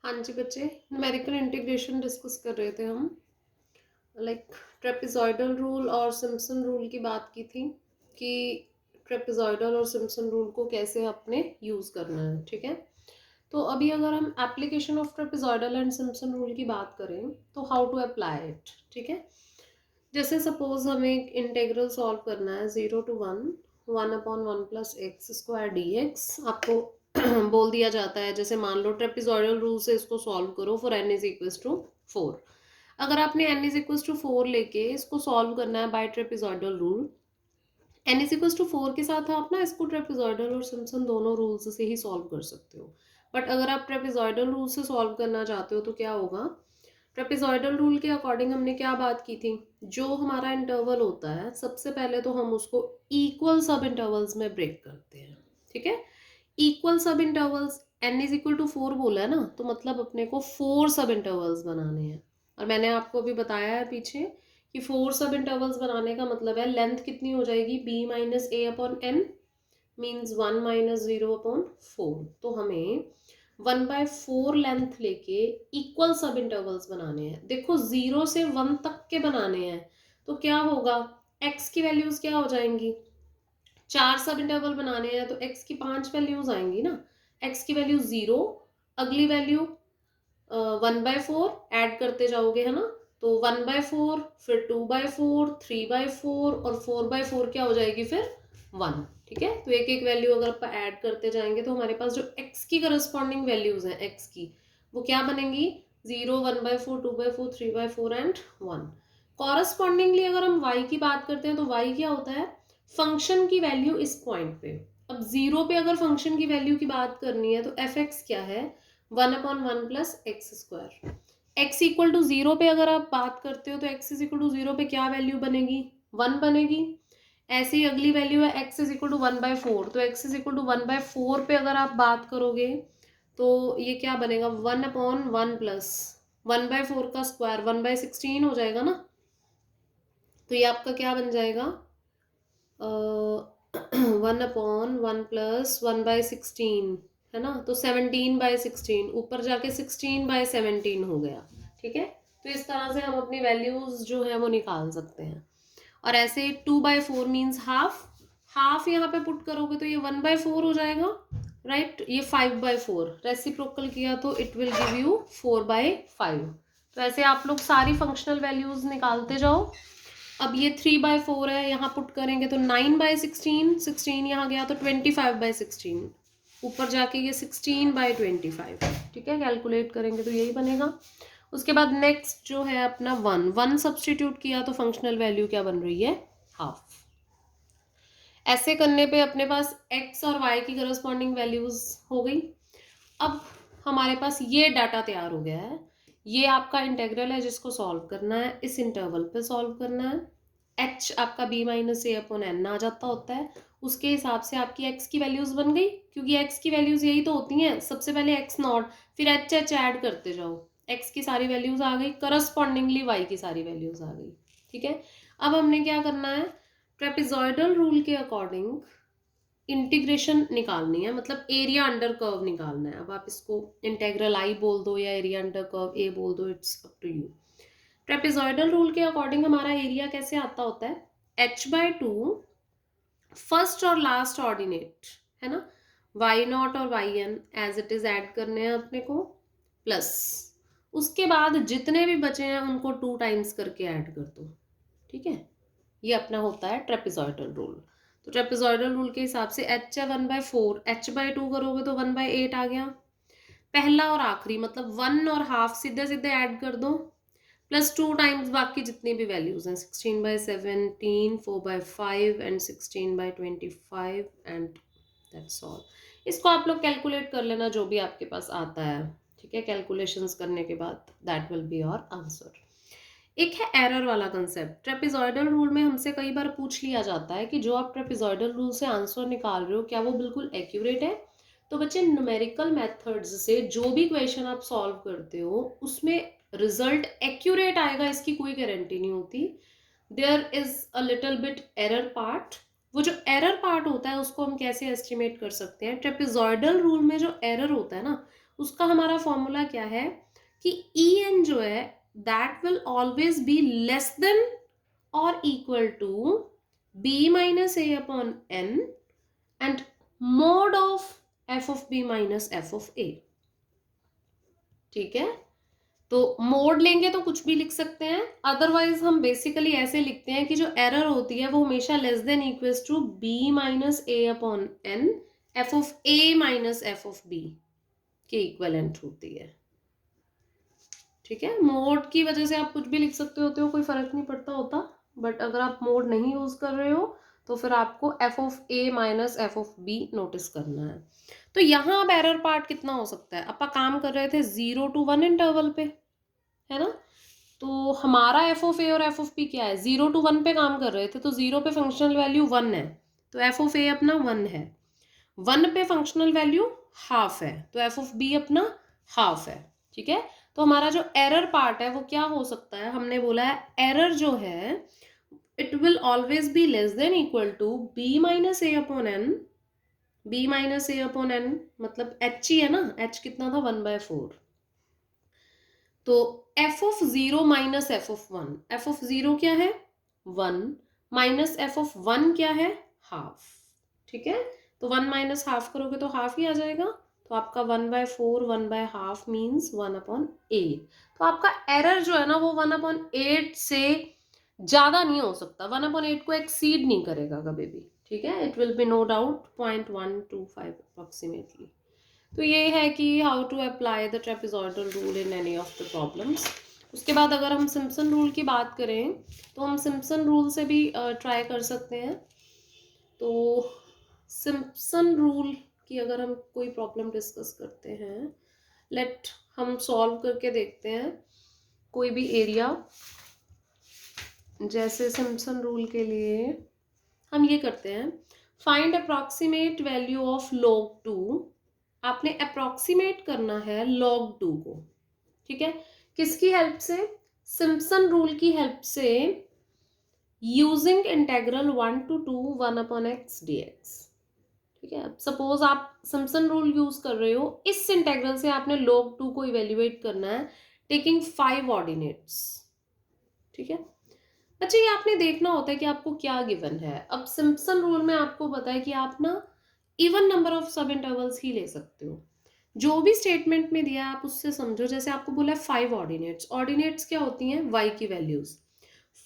हाँ जी बच्चे, numerical integration discuss कर रहे थे हम। ट्रेपेजॉइडल रूल और सिम्पसन रूल की बात की थी कि ट्रेपेजॉइडल और सिम्पसन रूल को कैसे अपने यूज़ करना है। ठीक है, तो अभी अगर हम application of trapezoidal and Simpson rule की बात करें तो हाउ टू अप्लाई इट। ठीक है, जैसे सपोज हमें एक इंटेग्रल सॉल्व करना है 0 to 1 1/1 plus x square D x. आपको बोल दिया जाता है, जैसे मान लो ट्रेपेजॉइडल रूल से इसको सॉल्व करो for n is equals to 4। अगर आपने n इज इक्वल्स टू 4 लेके इसको सॉल्व करना है by trapezoidal rule, n is equals to 4 के साथ आप ना इसको ट्रेपेजॉइडल और सिम्पसन दोनों रूल्स से ही सॉल्व कर सकते हो। बट अगर आप ट्रेपेजॉइडल रूल से सॉल्व करना चाहते हो तो क्या होगा, ट्रेपेजॉइडल रूल के अकॉर्डिंग हमने क्या बात की थी, जो हमारा इंटरवल होता है सबसे पहले तो हम उसको इक्वल सब इंटरवल्स में ब्रेक करते हैं। ठीक है, equal sub intervals n is equal to 4 बोला है ना, तो मतलब अपने को 4 सब इंटरवल्स बनाने हैं। और मैंने आपको अभी बताया है पीछे कि 4 सब इंटरवल्स बनाने का मतलब है लेंथ कितनी हो जाएगी, b माइनस ए upon N means 1 minus 0 upon 4। तो हमें 1/4 लेंथ लेके इक्वल सब इंटरवल्स बनाने हैं। देखो 0 से 1 तक के बनाने हैं, तो क्या होगा, x की वैल्यूज क्या हो जाएंगी, 4 सब इंटरवल बनाने हैं तो x की 5 वैल्यूज आएंगी ना। x की वैल्यू 0, अगली वैल्यू 1/4 ऐड करते जाओगे है ना, तो 1/4 फिर 2/4 3/4 और 4/4 क्या हो जाएगी फिर 1। ठीक है, तो एक एक वैल्यू अगर आप ऐड करते जाएंगे तो हमारे पास जो x की करस्पॉन्डिंग वैल्यूज हैं x की, वो क्या बनेंगी, 0 1/4 2/4 3/4 एंड 1। कॉरस्पॉन्डिंगली अगर हम y की बात करते हैं तो y क्या होता है, फंक्शन की वैल्यू इस पॉइंट पे। अब 0 पे अगर फंक्शन की वैल्यू की बात करनी है तो f(x) क्या है, 1/1 plus x square. X equal to 0 पे अगर आप बात करते हो तो x इज इक्वल टू 0 पे क्या वैल्यू बनेगी, 1 बनेगी। ऐसे ही अगली वैल्यू है x इज इक्वल टू 1/4, तो x इज इक्वल टू 1/4 पे अगर आप बात करोगे तो ये क्या बनेगा, 1/1 प्लस 1/4 का स्क्वायर 1/16 हो जाएगा ना। तो ये आपका क्या बन जाएगा, 1/1 प्लस 1/16 है ना, तो 17/16, ऊपर जाके 16/17 हो गया। ठीक है, तो इस तरह से हम अपनी वैल्यूज जो है वो निकाल सकते हैं। और ऐसे 2/4 मीन्स हाफ, हाफ यहाँ पे पुट करोगे तो ये 1/4 हो जाएगा, राइट। ये 5/4 रेसिप्रोकल किया तो इट विल गिव यू 4/5। तो ऐसे आप लोग सारी फंक्शनल वैल्यूज निकालते जाओ। अब ये 3/4 है, यहाँ पुट करेंगे तो 9/16, 16 यहाँ गया तो 25/16, ऊपर जाके ये 16/25। ठीक है, कैलकुलेट करेंगे तो यही बनेगा। उसके बाद नेक्स्ट जो है अपना 1 सब्सटीट्यूट किया तो फंक्शनल वैल्यू क्या बन रही है, हाफ। ऐसे करने पे अपने पास x और y की करस्पॉन्डिंग वैल्यूज हो गई। अब हमारे पास ये डाटा तैयार हो गया है, ये आपका इंटेग्रल है जिसको सॉल्व करना है, इस इंटरवल पे सॉल्व करना है। h आपका b माइनस ए अपॉन एन आ जाता होता है, उसके हिसाब से आपकी x की वैल्यूज बन गई, क्योंकि x की वैल्यूज यही तो होती हैं, सबसे पहले x नॉट फिर h ऐड करते जाओ, x की सारी वैल्यूज आ गई, करस्पॉन्डिंगली y की सारी वैल्यूज आ गई। ठीक है, अब हमने क्या करना है, ट्रेपेजॉइडल रूल के अकॉर्डिंग इंटीग्रेशन निकालनी है, मतलब एरिया अंडर कर्व निकालना है। अब आप इसको इंटेग्रल आई बोल दो या एरिया अंडर कर्व ए बोल दो, it's up to you. Trapezoidal rule के अकॉर्डिंग हमारा एरिया कैसे आता होता है, h/2 फर्स्ट और लास्ट ऑर्डिनेट है ना, y0 और yn as it is add करने हैं अपने को, प्लस उसके बाद जितने भी बचे हैं उनको 2 टाइम्स करके ऐड कर दो। ठीक है, ये अपना होता है ट्रेपेजॉइडल रूल। तो ट्रेपेजॉइडल रूल के हिसाब से h है 1/4, h/2 करोगे तो 1/8 आ गया। पहला और आखिरी मतलब 1 और हाफ सीधे सीधे ऐड कर दो, प्लस 2 टाइम्स बाकी जितनी भी वैल्यूज हैं, 16/17, 4/5 एंड 16/25 एंड दैट्स ऑल। इसको आप लोग कैलकुलेट कर लेना जो भी आपके पास आता है। ठीक है, कैलकुलेशंस करने के बाद that will be your answer. एक है एरर वाला कंसेप्ट। ट्रेपेजॉइडल रूल में हमसे कई बार पूछ लिया जाता है कि जो आप ट्रेपेजॉइडल रूल से आंसर निकाल रहे हो क्या वो बिल्कुल एक्यूरेट है। तो बच्चे न्यूमेरिकल मेथड्स से जो भी क्वेश्चन आप सॉल्व करते हो उसमें रिजल्ट एक्यूरेट आएगा इसकी कोई गारंटी नहीं होती। There is a little bit error part. वो जो एरर पार्ट होता है उसको हम कैसे एस्टिमेट कर सकते हैं, ट्रेपेजॉइडल रूल में जो एरर होता है ना उसका हमारा फॉर्मूला क्या है कि ई एन जो है that will always be less than or equal to B minus A upon N and mod of F of B minus F of A. ठीक है, तो मोड लेंगे तो कुछ भी लिख सकते हैं, अदरवाइज हम बेसिकली ऐसे लिखते हैं कि जो एरर होती है वो हमेशा less than equals to B minus A upon n f of a minus F of b के इक्वलेंट होती है। ठीक है, मोड की वजह से आप कुछ भी लिख सकते होते हो, कोई फर्क नहीं पड़ता होता, बट अगर आप मोड नहीं यूज कर रहे हो तो फिर आपको f of a minus F of b notice करना है। तो यहाँ अब एरर पार्ट कितना हो सकता है, अपन काम कर रहे थे 0 to 1 इंटरवल पे, है ना, तो हमारा एफ ऑफ ए और एफ ऑफ पी क्या है, 0 to 1 पे काम कर रहे थे, तो 0 पे फंक्शनल वैल्यू 1 है तो एफ ऑफ ए अपना 1 है, 1 पे फंक्शनल वैल्यू हाफ है तो एफ ऑफ बी अपना हाफ है। ठीक है, तो हमारा जो एरर पार्ट है वो क्या हो सकता है, हमने बोला है एरर जो है it will always be less than equal to B minus A upon n, b minus A upon n मतलब एच ही है ना, एच कितना था 1/4, तो f of 0 minus F of 1, f of 0 क्या है 1 माइनस एफ ऑफ 1 क्या है हाफ। ठीक है, तो 1 माइनस हाफ करोगे तो हाफ ही आ जाएगा, तो आपका 1/4 1/2 मीन्स 1/8। तो आपका एरर जो है ना वो 1/8 से ज्यादा नहीं हो सकता, 1/8 को एक्सीड नहीं करेगा कभी भी। ठीक है, it will be no doubt 0.125 approximately. तो ये है कि how to apply the trapezoidal rule in any of the problems. उसके बाद अगर हम सिम्पसन रूल की बात करें तो हम सिम्पसन रूल से भी ट्राई कर सकते हैं। तो सिम्पसन रूल की अगर हम कोई प्रॉब्लम डिस्कस करते हैं, लेट हम सॉल्व करके देखते हैं कोई भी एरिया। जैसे सिम्पसन रूल के लिए हम ये करते हैं, find approximate value of log 2, आपने अप्रॉक्सीमेट करना है log 2 को। ठीक है, किसकी हेल्प से, सिम्पसन रूल की हेल्प से, using integral 1 to 2 1/x dx। ठीक है, अब सपोज आप सिम्पसन रूल यूज कर रहे हो, इस इंटेग्रल से आपने log 2 को इवेल्युएट करना है टेकिंग 5 ऑर्डिनेट्स। ठीक है, अच्छा ये आपने देखना होता है कि आपको क्या गिवन है। अब सिम्पसन रूल में आपको पता है कि आप ना इवन नंबर ऑफ सब इंटरवल्स ही ले सकते हो, जो भी स्टेटमेंट में दिया है आप उससे समझो। जैसे आपको बोला है 5 ऑर्डिनेट्स, ऑर्डिनेट्स क्या होती हैं y की वैल्यूज,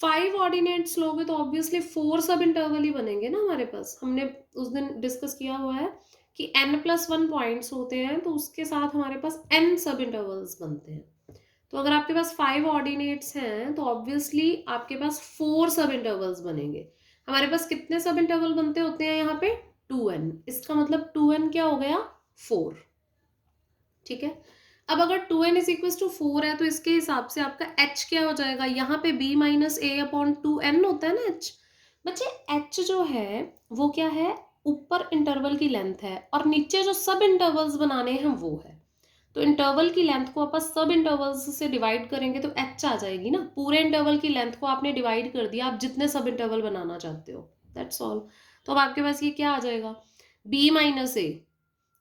5 ऑर्डिनेट्स लोगे तो ऑब्वियसली 4 सब इंटरवल ही बनेंगे ना हमारे पास। हमने उस दिन डिस्कस किया हुआ है कि n+1 पॉइंट्स होते हैं तो उसके साथ हमारे पास n सब इंटरवल्स बनते हैं। तो अगर आपके पास 5 ऑर्डिनेट्स हैं तो ऑब्वियसली आपके पास 4 सब इंटरवल्स बनेंगे। हमारे पास कितने सब इंटरवल बनते होते हैं यहाँ पे 2n, इसका मतलब 2n क्या हो गया 4। ठीक है, अब अगर 2n इज इक्वल टू 4 है तो इसके हिसाब से आपका h क्या हो जाएगा, यहाँ पे b माइनस ए अपॉन 2n होता है ना h। बच्चे h जो है वो क्या है, ऊपर इंटरवल की लेंथ है और नीचे जो सब इंटरवल्स बनाने हैं वो है। तो इंटरवल की लेंथ को आप सब इंटरवल्स से डिवाइड करेंगे तो h आ जाएगी ना, पूरे इंटरवल की लेंथ को आपने डिवाइड कर दिया, आप जितने सब इंटरवल बनाना चाहते हो, दैट्स ऑल। तो अब आपके पास ये क्या आ जाएगा, b माइनस ए,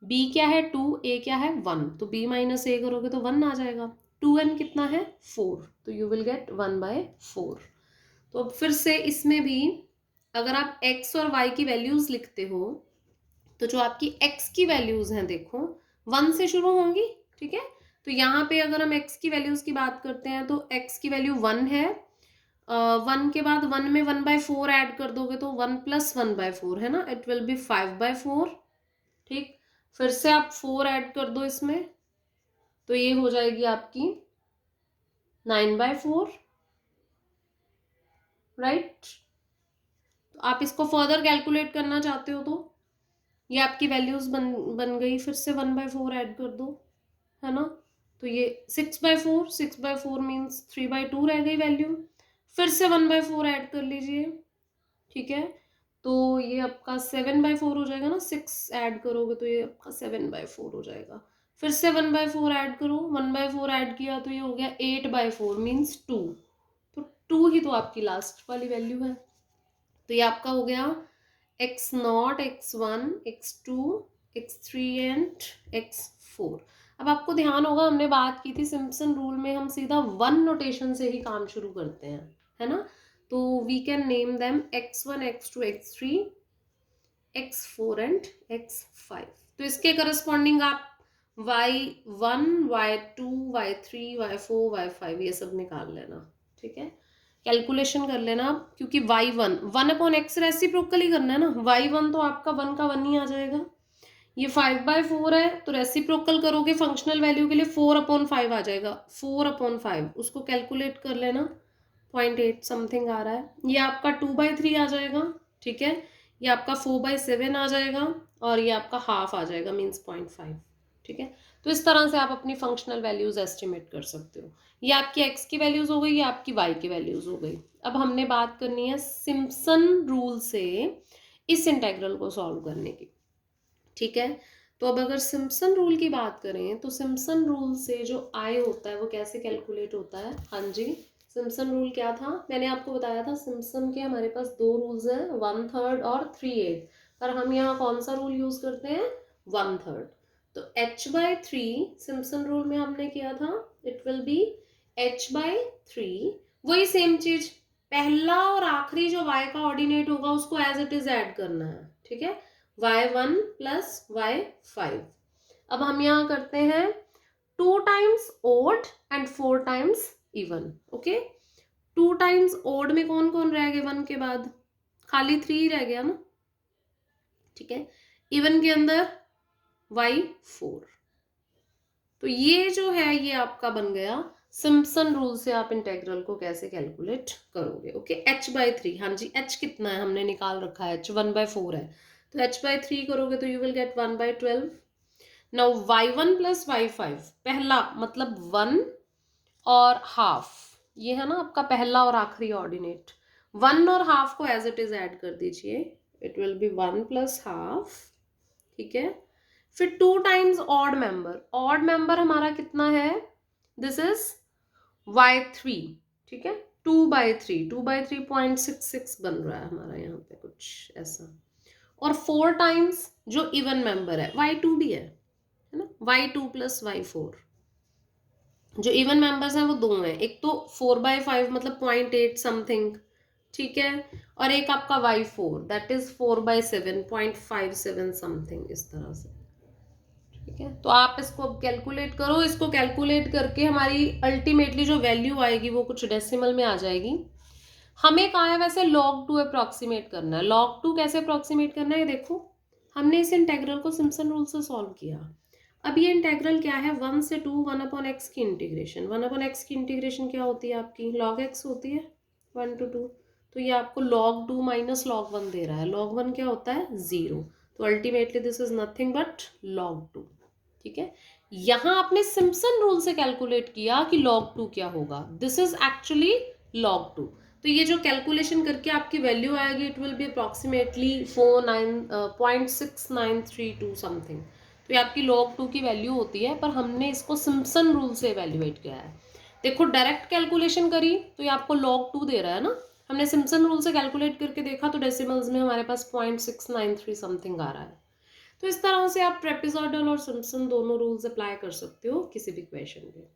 b क्या है 2, a क्या है 1, तो b माइनस ए करोगे तो 1 आ जाएगा, 2n कितना है 4, तो यू विल गेट 1/4। तो अब फिर से इसमें भी अगर आप x और y की वैल्यूज लिखते हो तो जो आपकी x की वैल्यूज हैं देखो 1 से शुरू होंगी। ठीक है, तो यहाँ पे अगर हम x की वैल्यूज की बात करते हैं तो x की वैल्यू 1 है, 1 के बाद 1 में 1/4 ऐड कर दोगे तो 1 + 1/4 है ना, इट विल बी 5/4। ठीक, फिर से आप 4 ऐड कर दो इसमें तो ये हो जाएगी आपकी 9/4, राइट। तो आप इसको फर्दर कैलकुलेट करना चाहते हो तो ये आपकी वैल्यूज बन गई, फिर से 1/4 ऐड कर दो, है ना, तो ये 6/4, 6/4 मीन्स 3/2 रह गई वैल्यू, फिर से 1/4 ऐड कर लीजिए। ठीक है, तो ये आपका 7/4 हो जाएगा ना, 6 ऐड करोगे तो ये आपका 7/4 हो जाएगा, फिर से 1/4 ऐड करो, 1/4 ऐड किया तो ये हो गया 8/4 मीन्स 2, तो 2 ही तो आपकी लास्ट वाली वैल्यू है। तो ये आपका हो गया x0, x1, x2, x3 and x4। अब आपको ध्यान होगा हमने बात की थी सिम्पसन रूल में हम सीधा 1 नोटेशन से ही काम शुरू करते हैं, है ना। तो we can name them x1 x2 x3 x4 and x5। तो इसके करस्पॉन्डिंग आप y1 y2 y3 y4 y5 ये सब निकाल लेना, ठीक है। कैलकुलेशन कर लेना, क्योंकि y1 1/x रेसिप्रोकली करना है ना, y1 तो आपका 1 का 1 ही आ जाएगा। ये 5/4 है तो रेसिप्रोकल करोगे फंक्शनल वैल्यू के लिए 4/5 आ जाएगा, 4/5 उसको कैलकुलेट कर लेना, 0.8 समथिंग आ रहा है। ये आपका 2/3 आ जाएगा, ठीक है। ये आपका 4/7 आ जाएगा और ये आपका हाफ आ जाएगा, मीन्स 0.5, ठीक है। तो इस तरह से आप अपनी फंक्शनल वैल्यूज एस्टिमेट कर सकते हो। ये आपकी x की वैल्यूज हो गई, ये आपकी y की वैल्यूज हो गई। अब हमने बात करनी है सिम्पसन रूल से इस इंटेग्रल को सॉल्व करने की, ठीक है। तो अब अगर सिम्पसन रूल की बात करें तो सिम्पसन रूल से जो i होता है वो कैसे कैलकुलेट होता है। हाँ जी, सिम्पसन रूल क्या था, मैंने आपको बताया था सिम्पसन के हमारे पास 2 रूल्स हैं, 1/3 और 3/8, पर हम यहाँ कौन सा रूल यूज करते हैं, 1/3। तो h/3 सिम्पसन रूल में हमने किया था, इट विल बी h/3। वही सेम चीज, पहला और आखिरी जो y का ऑर्डिनेट होगा उसको एज इट इज ऐड करना है, ठीक है, y1 प्लस y5। अब हम यहाँ करते हैं 2 times odd and 4 times even, okay. 2 times odd में कौन कौन रह गए 1 के बाद, खाली 3 रह गया ना, ठीक है। इवन के अंदर y4। तो ये जो है ये आपका बन गया सिम्पसन रूल से आप इंटेग्रल को कैसे कैलकुलेट करोगे, ओके। h/3, हाँ जी, h कितना है हमने निकाल रखा है, h 1/4 है, तो h/3 करोगे तो you will get 1/12। Now y1 plus y5, पहला मतलब 1 और हाफ, ये है ना आपका पहला और आखिरी ऑर्डिनेट, 1 और हाफ को एज इट इज ऐड कर दीजिए, it will B 1 plus half, ठीक है। फिर 2 टाइम्स ऑड मेंबर हमारा कितना है, दिस इज y3, ठीक है, 2/3, 2/3 0.66 बन रहा है हमारा यहाँ पे कुछ ऐसा। और 4 टाइम्स जो इवन मेंबर है y2 भी है ना, y2 प्लस y4। जो इवन मेंबर्स हैं वो 2 हैं, एक तो 4/5 मतलब 0.8 समथिंग, ठीक है, और एक आपका y4 दैट इज 4/7 0.57 समथिंग, इस तरह से, ठीक है। तो आप इसको अब कैलकुलेट करो, इसको कैलकुलेट करके हमारी अल्टीमेटली जो वैल्यू आएगी वो कुछ डेसिमल में आ जाएगी। हमें कहा है वैसे log2 अप्रोक्सीमेट करना है। log2 कैसे अप्रोक्सीमेट करना है, देखो हमने इस इंटेग्रल को सिम्पसन रूल से सॉल्व किया। अब ये इंटेग्रल क्या है, 1 से 2 1/x की इंटीग्रेशन, 1/x की इंटीग्रेशन क्या होती है आपकी, log x होती है, 1 to 2। तो ये आपको log2 माइनस log1 दे रहा है, log1 क्या होता है 0, तो ultimately this is nothing but log2, ठीक है। यहाँ आपने सिम्पसन रूल से कैलकुलेट किया कि log2 क्या होगा, दिस इज एक्चुअली log2। तो ये जो कैलकुलेशन करके आपकी वैल्यू आएगी it will B approximately 0.6932 something. तो ये आपकी log2 की वैल्यू होती है, पर हमने इसको सिम्पसन रूल से इवेल्युएट किया है। देखो डायरेक्ट कैलकुलेशन करी तो ये आपको log2 दे रहा है ना, हमने सिम्पसन रूल से कैलकुलेट करके देखा तो डेसिमल्स में हमारे पास 0.693 समथिंग आ रहा है। तो इस तरह से आप ट्रेपेजॉइडल और सिम्पसन दोनों रूल्स अप्लाई कर सकते हो किसी भी क्वेश्चन पे।